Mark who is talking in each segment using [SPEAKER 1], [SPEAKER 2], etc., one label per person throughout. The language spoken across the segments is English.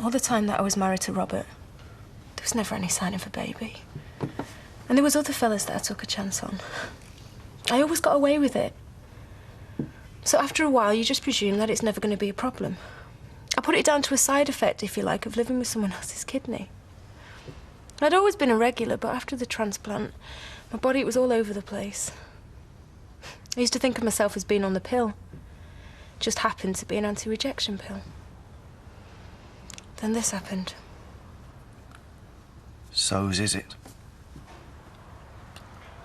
[SPEAKER 1] All the time that I was married to Robert, there was never any sign of a baby. And there was other fellas that I took a chance on. I always got away with it. So after a while, you just presume that it's never going to be a problem. I put it down to a side effect, if you like, of living with someone else's kidney. I'd always been a regular, but after the transplant, my body was all over the place. I used to think of myself as being on the pill. Just happened to be an anti-rejection pill. Then this happened.
[SPEAKER 2] So whose is it?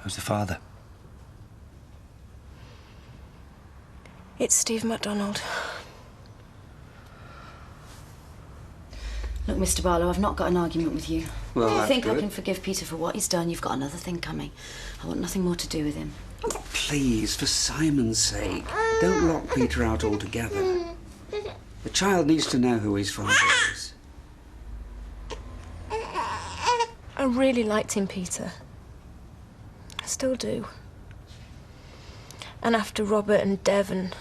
[SPEAKER 2] Who's the father?
[SPEAKER 1] It's Steve MacDonald.
[SPEAKER 3] Look, Mr. Barlow, I've not got an argument with you.
[SPEAKER 4] Well,
[SPEAKER 3] I think
[SPEAKER 4] good.
[SPEAKER 3] I can forgive Peter for what he's done. You've got another thing coming. I want nothing more to do with him.
[SPEAKER 4] Oh, please, for Simon's sake, don't lock Peter out altogether. The child needs to know who his father is.
[SPEAKER 1] I really liked him, Peter. I still do. And after Robert and Dev and,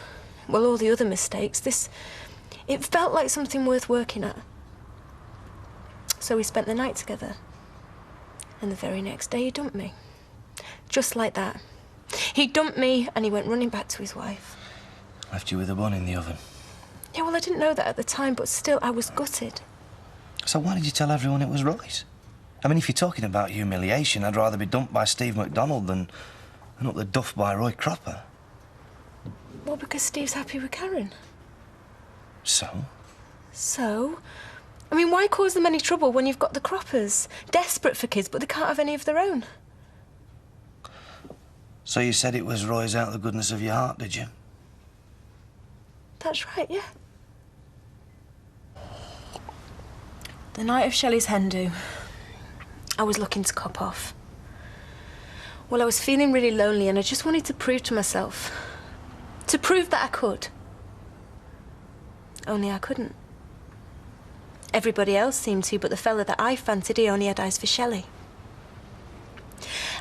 [SPEAKER 1] well, all the other mistakes, it felt like something worth working at. So we spent the night together. And the very next day he dumped me. Just like that. He dumped me and he went running back to his wife.
[SPEAKER 2] Left you with a bun in the oven.
[SPEAKER 1] Yeah, well, I didn't know that at the time, but still, I was gutted.
[SPEAKER 2] So why did you tell everyone it was right? I mean, if you're talking about humiliation, I'd rather be dumped by Steve MacDonald than up the duff by Roy Cropper.
[SPEAKER 1] Well, because Steve's happy with Karen.
[SPEAKER 2] So?
[SPEAKER 1] So? I mean, why cause them any trouble when you've got the Croppers? Desperate for kids, but they can't have any of their own.
[SPEAKER 2] So you said it was Roy's out of the goodness of your heart, did you?
[SPEAKER 1] That's right, yeah. The night of Shelley's hen do, I was looking to cop off. Well, I was feeling really lonely and I just wanted to prove to myself, to prove that I could. Only I couldn't. Everybody else seemed to, but the fella that I fancied, he only had eyes for Shelley.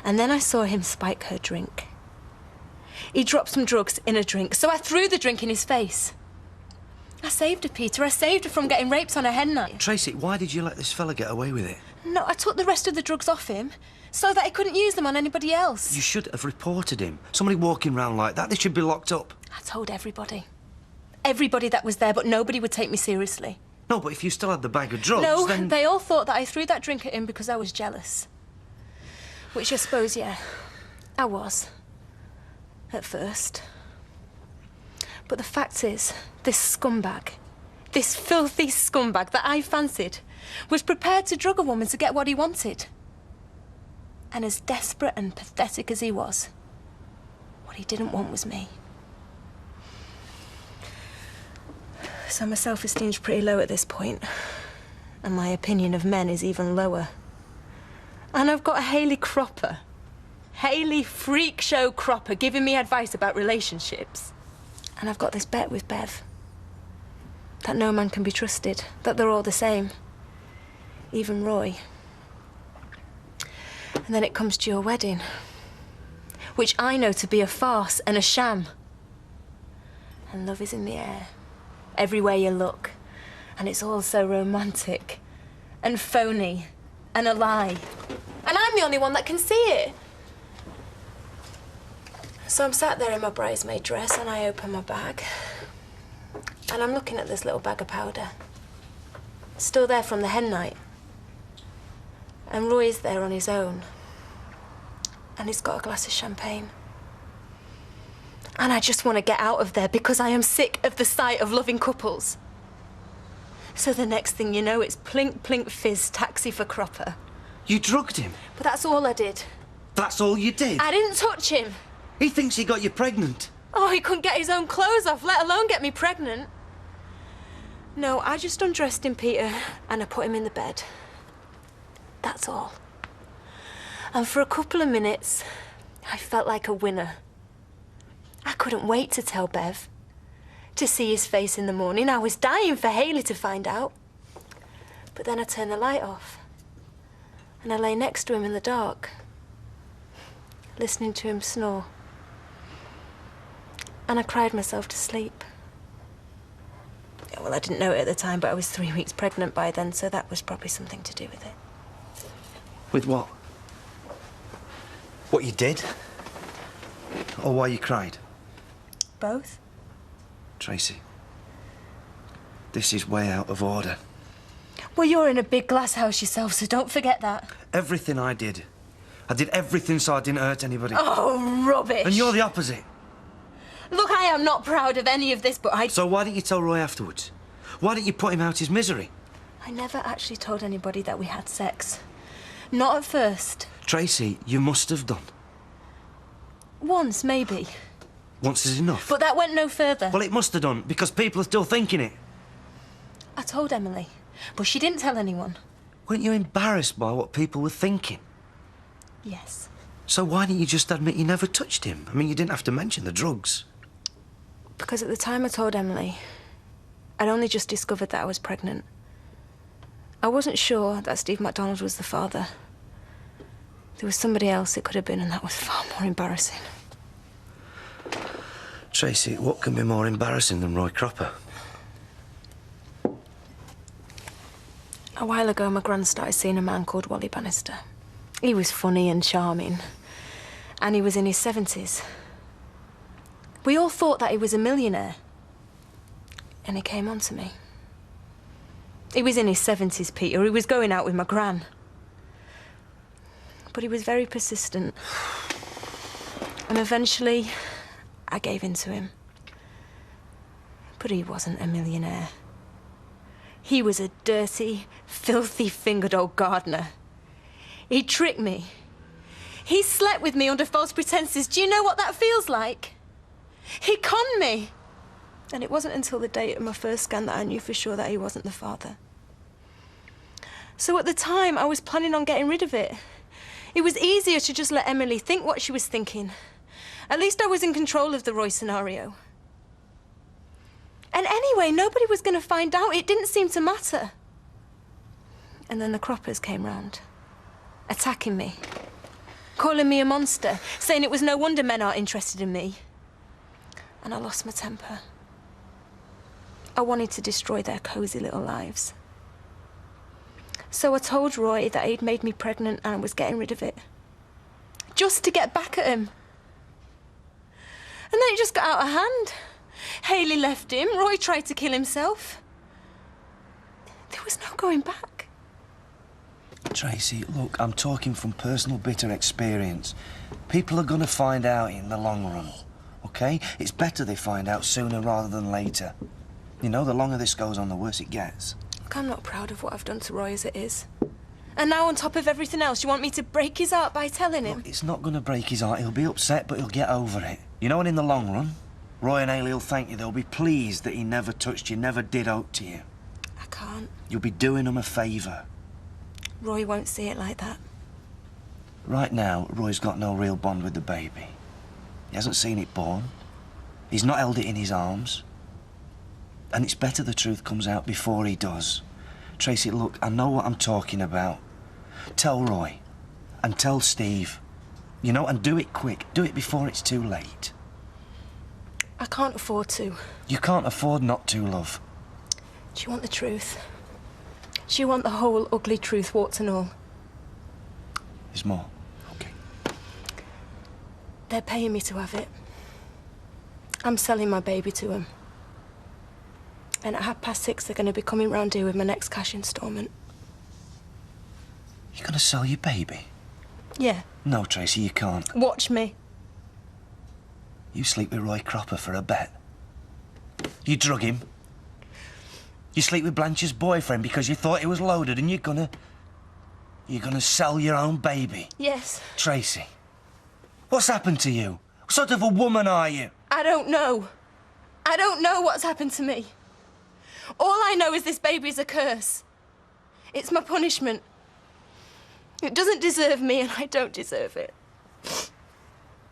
[SPEAKER 1] And then I saw him spike her drink. He dropped some drugs in a drink, so I threw the drink in his face. I saved her, Peter. I saved her from getting raped on a hen night.
[SPEAKER 2] Tracy, why did you let this fella get away with it?
[SPEAKER 1] No, I took the rest of the drugs off him so that he couldn't use them on anybody else.
[SPEAKER 2] You should have reported him. Somebody walking around like that, they should be locked up.
[SPEAKER 1] I told everybody. Everybody that was there, but nobody would take me seriously.
[SPEAKER 2] No, but if you still had the bag of drugs,
[SPEAKER 1] no,
[SPEAKER 2] then...
[SPEAKER 1] they all thought that I threw that drink at him because I was jealous. Which I suppose, yeah, I was. At first. But the fact is, this scumbag, this filthy scumbag that I fancied, was prepared to drug a woman to get what he wanted. And as desperate and pathetic as he was, what he didn't want was me. So my self-esteem's pretty low at this point, and my opinion of men is even lower. And I've got a Hayley Cropper, Hayley Freak Show Cropper, giving me advice about relationships. And I've got this bet with Bev, that no man can be trusted, that they're all the same, even Roy. And then it comes to your wedding, which I know to be a farce and a sham. And love is in the air, everywhere you look. And it's all so romantic and phony and a lie. And I'm the only one that can see it. So I'm sat there in my bridesmaid dress and I open my bag. And I'm looking at this little bag of powder. Still there from the hen night. And Roy's there on his own. And he's got a glass of champagne. And I just want to get out of there because I am sick of the sight of loving couples. So the next thing you know, it's plink, plink, fizz, taxi for Cropper.
[SPEAKER 2] You drugged him?
[SPEAKER 1] But that's all I did.
[SPEAKER 2] That's all you did?
[SPEAKER 1] I didn't touch him.
[SPEAKER 2] He thinks he got you pregnant.
[SPEAKER 1] Oh, he couldn't get his own clothes off, let alone get me pregnant. No, I just undressed him, Peter, and I put him in the bed. That's all. And for a couple of minutes, I felt like a winner. I couldn't wait to tell Bev, to see his face in the morning. I was dying for Hayley to find out. But then I turned the light off, and I lay next to him in the dark, listening to him snore. And I cried myself to sleep. Well, I didn't know it at the time, but I was 3 weeks pregnant by then, so that was probably something to do with it.
[SPEAKER 2] With what? What you did? Or why you cried?
[SPEAKER 1] Both?
[SPEAKER 2] Tracy, this is way out of order.
[SPEAKER 1] Well, you're in a big glass house yourself, so don't forget that.
[SPEAKER 2] Everything I did everything so I didn't hurt anybody.
[SPEAKER 1] Oh, rubbish.
[SPEAKER 2] And you're the opposite.
[SPEAKER 1] Look, I am not proud of any of this, but
[SPEAKER 2] So why didn't you tell Roy afterwards? Why didn't you put him out his misery?
[SPEAKER 1] I never actually told anybody that we had sex. Not at first.
[SPEAKER 2] Tracy, you must have done.
[SPEAKER 1] Once, maybe.
[SPEAKER 2] Once is enough.
[SPEAKER 1] But that went no further.
[SPEAKER 2] Well, it must have done, because people are still thinking it.
[SPEAKER 1] I told Emily, but she didn't tell anyone.
[SPEAKER 2] Weren't you embarrassed by what people were thinking?
[SPEAKER 1] Yes.
[SPEAKER 2] So why didn't you just admit you never touched him? I mean, you didn't have to mention the drugs.
[SPEAKER 1] Because at the time I told Emily, I'd only just discovered that I was pregnant. I wasn't sure that Steve MacDonald was the father. There was somebody else it could have been, and that was far more embarrassing.
[SPEAKER 2] Tracy, what can be more embarrassing than Roy Cropper?
[SPEAKER 1] A while ago, my gran started seeing a man called Wally Bannister. He was funny and charming, and he was in his 70s. We all thought that he was a millionaire, and he came on to me. He was in his 70s, Peter. He was going out with my gran. But he was very persistent. And eventually, I gave in to him. But he wasn't a millionaire. He was a dirty, filthy-fingered old gardener. He tricked me. He slept with me under false pretenses. Do you know what that feels like? He conned me. And it wasn't until the date of my first scan that I knew for sure that he wasn't the father. So at the time, I was planning on getting rid of it. It was easier to just let Emily think what she was thinking. At least I was in control of the Roy scenario. And anyway, nobody was going to find out. It didn't seem to matter. And then the Croppers came round, attacking me, calling me a monster, saying it was no wonder men aren't interested in me. And I lost my temper. I wanted to destroy their cosy little lives. So I told Roy that he'd made me pregnant and I was getting rid of it. Just to get back at him. And then it just got out of hand. Hayley left him, Roy tried to kill himself. There was no going back.
[SPEAKER 2] Tracy, look, I'm talking from personal bitter experience. People are going to find out in the long run, OK? It's better they find out sooner rather than later. You know, the longer this goes on, the worse it gets.
[SPEAKER 1] Look, I'm not proud of what I've done to Roy as it is. And now on top of everything else, you want me to break his heart by telling him?
[SPEAKER 2] Look, it's not going to break his heart. He'll be upset, but he'll get over it. You know, and in the long run, Roy and Hayley will thank you. They'll be pleased that he never touched you, never did out to you.
[SPEAKER 1] I can't.
[SPEAKER 2] You'll be doing them a favour.
[SPEAKER 1] Roy won't see it like that.
[SPEAKER 2] Right now, Roy's got no real bond with the baby. He hasn't seen it born. He's not held it in his arms. And it's better the truth comes out before he does. Tracy, look, I know what I'm talking about. Tell Roy. And tell Steve. You know, and do it quick. Do it before it's too late.
[SPEAKER 1] I can't afford to.
[SPEAKER 2] You can't afford not to, love.
[SPEAKER 1] Do you want the truth? Do you want the whole ugly truth, warts and all?
[SPEAKER 2] There's more. OK.
[SPEAKER 1] They're paying me to have it. I'm selling my baby to them. And at 6:30, they're going to be coming round here with my next cash instalment.
[SPEAKER 2] You're going to sell your baby?
[SPEAKER 1] Yeah.
[SPEAKER 2] No, Tracy, you can't.
[SPEAKER 1] Watch me.
[SPEAKER 2] You sleep with Roy Cropper for a bet. You drug him. You sleep with Blanche's boyfriend because you thought he was loaded, and you're gonna sell your own baby.
[SPEAKER 1] Yes.
[SPEAKER 2] Tracy, what's happened to you? What sort of a woman are you?
[SPEAKER 1] I don't know. I don't know what's happened to me. All I know is this baby's a curse. It's my punishment. It doesn't deserve me, and I don't deserve it.